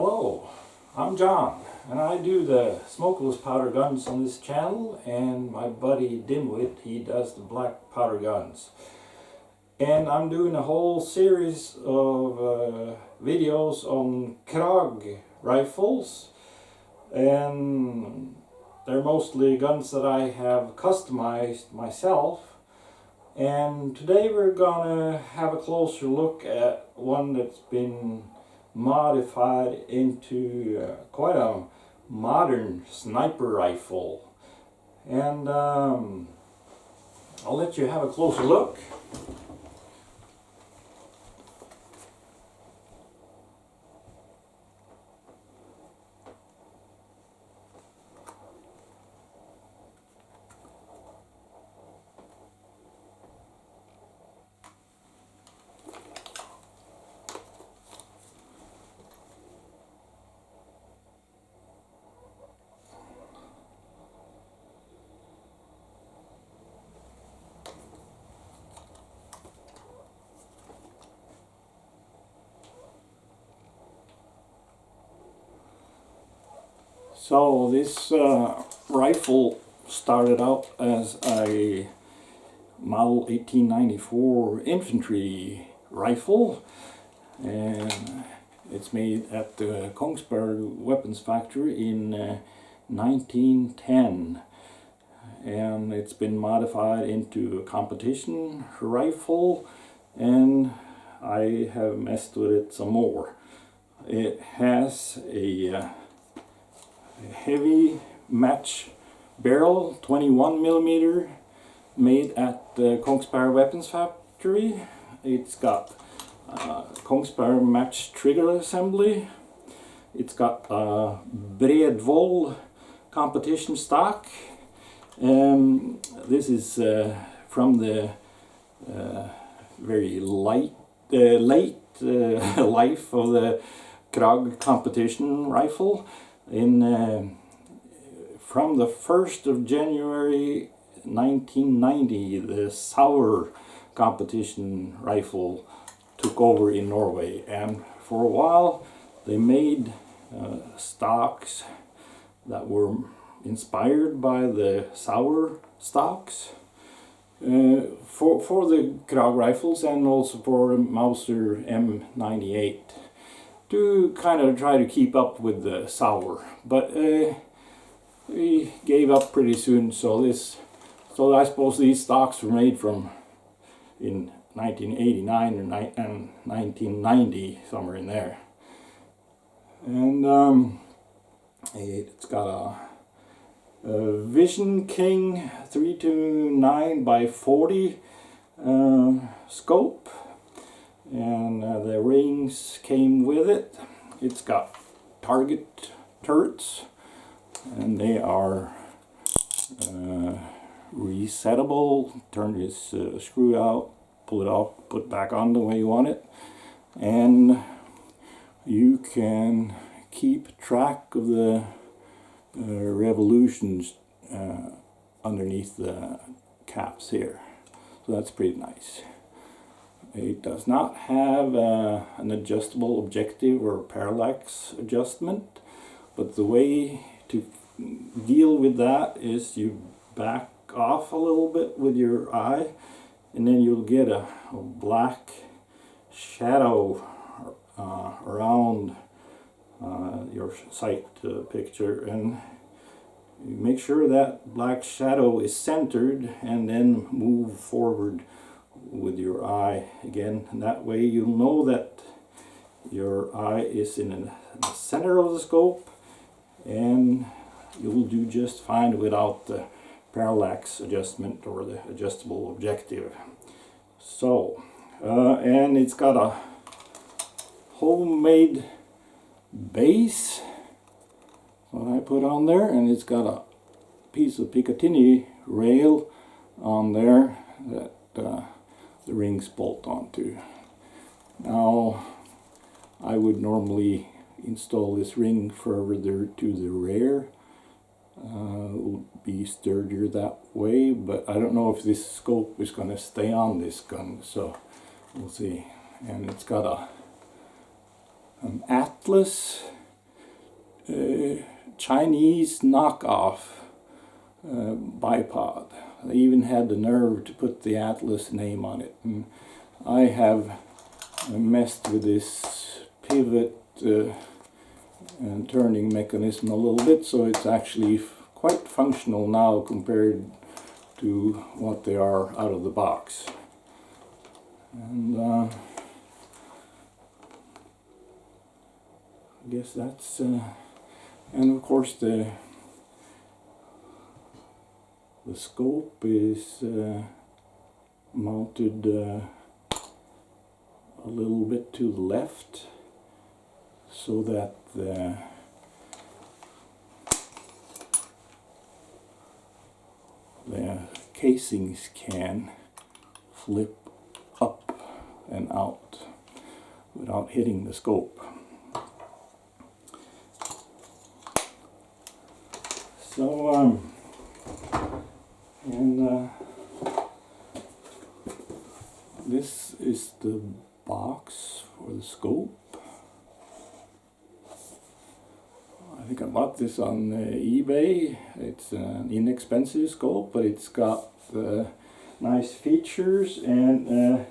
Hello, I'm John, and I do the smokeless powder guns on this channel, and my buddy Dimwit, he does the black powder guns. And I'm doing a whole series of videos on Krag rifles, and they're mostly guns that I have customized myself. And today we're gonna have a closer look at one that's been modified into quite a modern sniper rifle. And I'll let you have a closer look. So this rifle started out as a model 1894 infantry rifle, and it's made at the Kongsberg weapons factory in 1910, and it's been modified into a competition rifle, and I have messed with it some more. It has a heavy match barrel, 21mm, made at the Kongsberg weapons factory. It's got Kongsberg match trigger assembly. It's got Bredvold competition stock. This is from the very late life of the Krag competition rifle. From the 1st of January 1990, the Sauer competition rifle took over in Norway, and for a while they made stocks that were inspired by the Sauer stocks for the Krag rifles, and also for Mauser M98, to kind of try to keep up with the Sauer, but we gave up pretty soon. So I suppose these stocks were made in 1989 and 1990, somewhere in there. And it's got a Vision King 329 by 40 scope. And the rings came with it. It's got target turrets, and they are resettable. Turn this screw out, pull it off, put it back on the way you want it, and you can keep track of the revolutions underneath the caps here. So that's pretty nice. It does not have an adjustable objective or parallax adjustment, but the way to deal with that is you back off a little bit with your eye, and then you'll get a black shadow around your sight picture, and you make sure that black shadow is centered, and then move forward with your eye again, and that way you'll know that your eye is in the center of the scope, and you'll do just fine without the parallax adjustment or the adjustable objective. So and it's got a homemade base that I put on there, and it's got a piece of Picatinny rail on there that the rings bolt onto. Now, I would normally install this ring further to the rear. It will be sturdier that way, but I don't know if this scope is going to stay on this gun, so we'll see. And it's got an Atlas Chinese knockoff bipod. They even had the nerve to put the Atlas name on it. And I have messed with this pivot and turning mechanism a little bit, so it's actually quite functional now compared to what they are out of the box. And I guess that's and of course the scope is mounted a little bit to the left, so that the casings can flip up and out without hitting the scope. So this is the box for the scope. I think I bought this on eBay. It's an inexpensive scope, but it's got nice features, and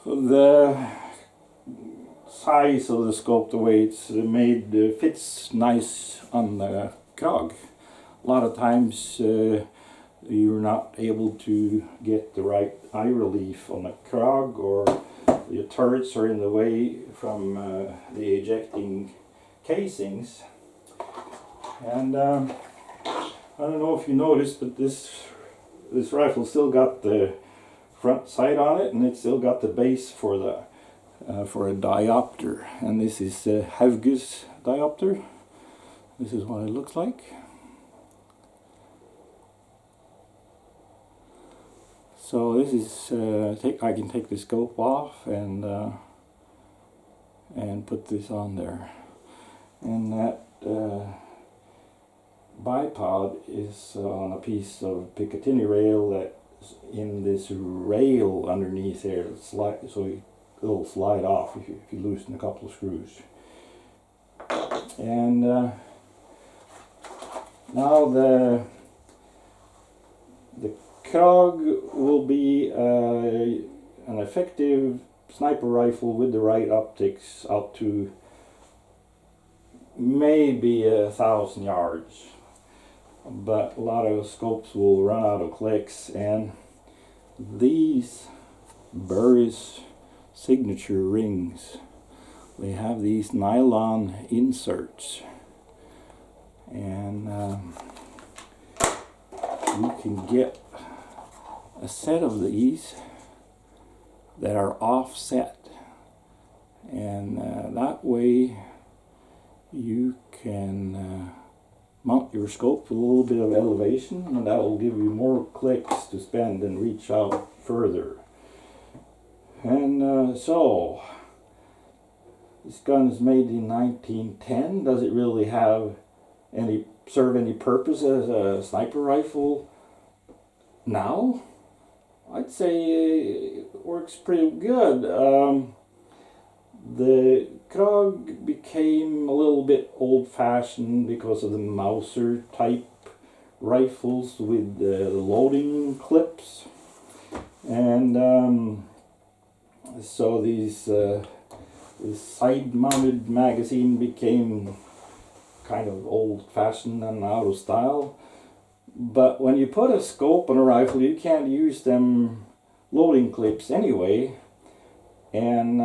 the size of the scope, the way it's made, fits nice on the Krag. A lot of times you're not able to get the right eye relief on a Krag, or the turrets are in the way from the ejecting casings. And I don't know if you noticed, but this rifle still got the front sight on it, and it's still got the base for the for a diopter. And this is Hauge's diopter. This is what it looks like. So this is I can take the scope off and put this on there. And that bipod is on a piece of Picatinny rail that's in this rail underneath there, so it'll slide off if you loosen a couple of screws. And now the Krag will be an effective sniper rifle with the right optics up to maybe 1,000 yards, but a lot of scopes will run out of clicks, and these Burris signature rings, they have these nylon inserts, and you can get a set of these that are offset, and that way you can mount your scope with a little bit of elevation, and that will give you more clicks to spend and reach out further. And so this gun is made in 1910. Does it really serve any purpose as a sniper rifle now? I'd say it works pretty good. The Krag became a little bit old-fashioned because of the Mauser type rifles with the loading clips, and so this side-mounted magazine became kind of old-fashioned and out of style. But when you put a scope on a rifle, you can't use them loading clips anyway. And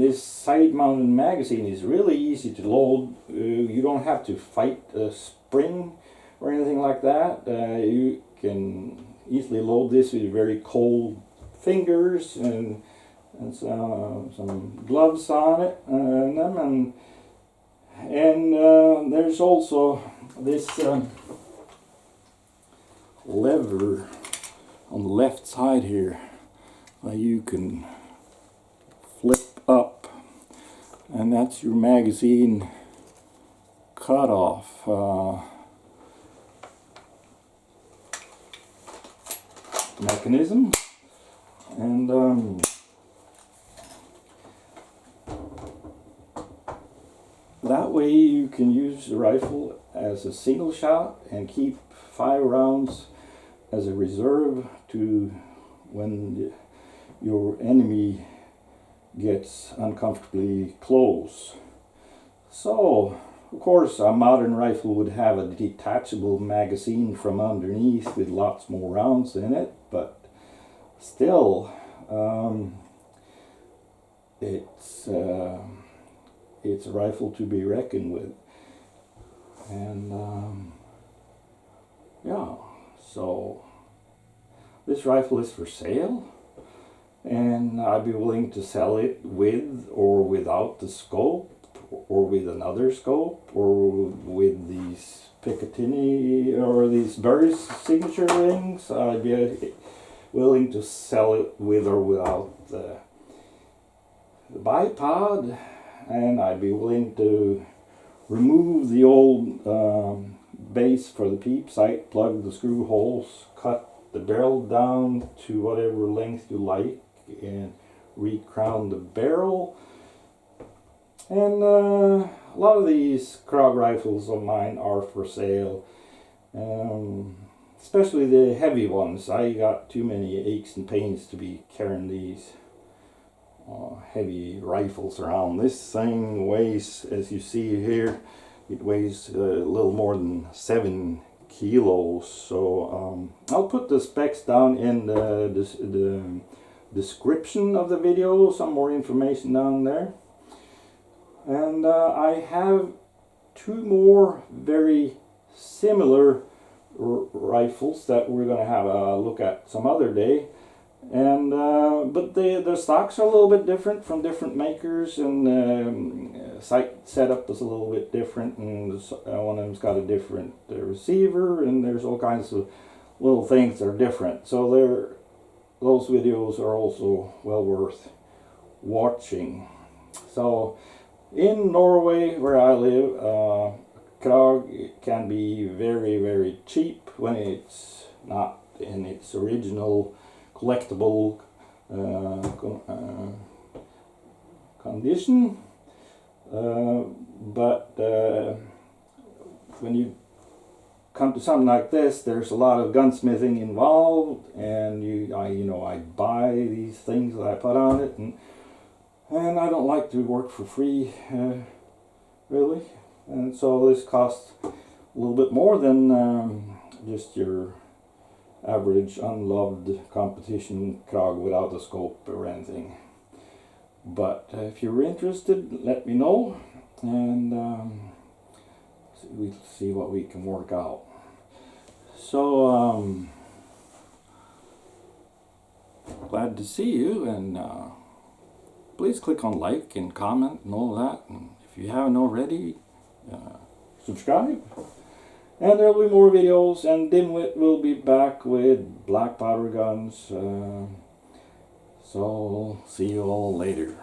this side-mounted magazine is really easy to load. You don't have to fight a spring or anything like that. You can easily load this with very cold fingers and some gloves on it, and there's also this lever on the left side here you can flip up, and that's your magazine cutoff mechanism, and that way you can use the rifle as a single shot and keep 5 rounds as a reserve to when your enemy gets uncomfortably close. So, of course, a modern rifle would have a detachable magazine from underneath with lots more rounds in it, but still, it's a rifle to be reckoned with. And yeah, so this rifle is for sale, and I'd be willing to sell it with or without the scope, or with another scope, or with these Picatinny or these Burris signature rings. I'd be willing to sell it with or without the bipod, and I'd be willing to remove the old base for the peep sight, plug the screw holes, cut the barrel down to whatever length you like, and re-crown the barrel. And a lot of these Krag rifles of mine are for sale, especially the heavy ones. I got too many aches and pains to be carrying these heavy rifles around. This thing weighs, as you see here, it weighs a little more than 7 kilos. So I'll put the specs down in the description of the video, some more information down there. And I have 2 more very similar rifles that we're going to have a look at some other day. And but the stocks are a little bit different from different makers, and sight setup is a little bit different, and one of them's got a different receiver, and there's all kinds of little things that are different. So those videos are also well worth watching. So in Norway, where I live, Krag can be very, very cheap when it's not in its original collectible condition, but when you come to something like this, there's a lot of gunsmithing involved, and I buy these things that I put on it, and I don't like to work for free, really, and so this costs a little bit more than just your average unloved competition Krag without a scope or anything. But if you're interested, let me know, and we'll see what we can work out. So glad to see you, and please click on like and comment and all that, and if you haven't already, subscribe. And there'll be more videos, and Dimwit will be back with black powder guns. So see you all later.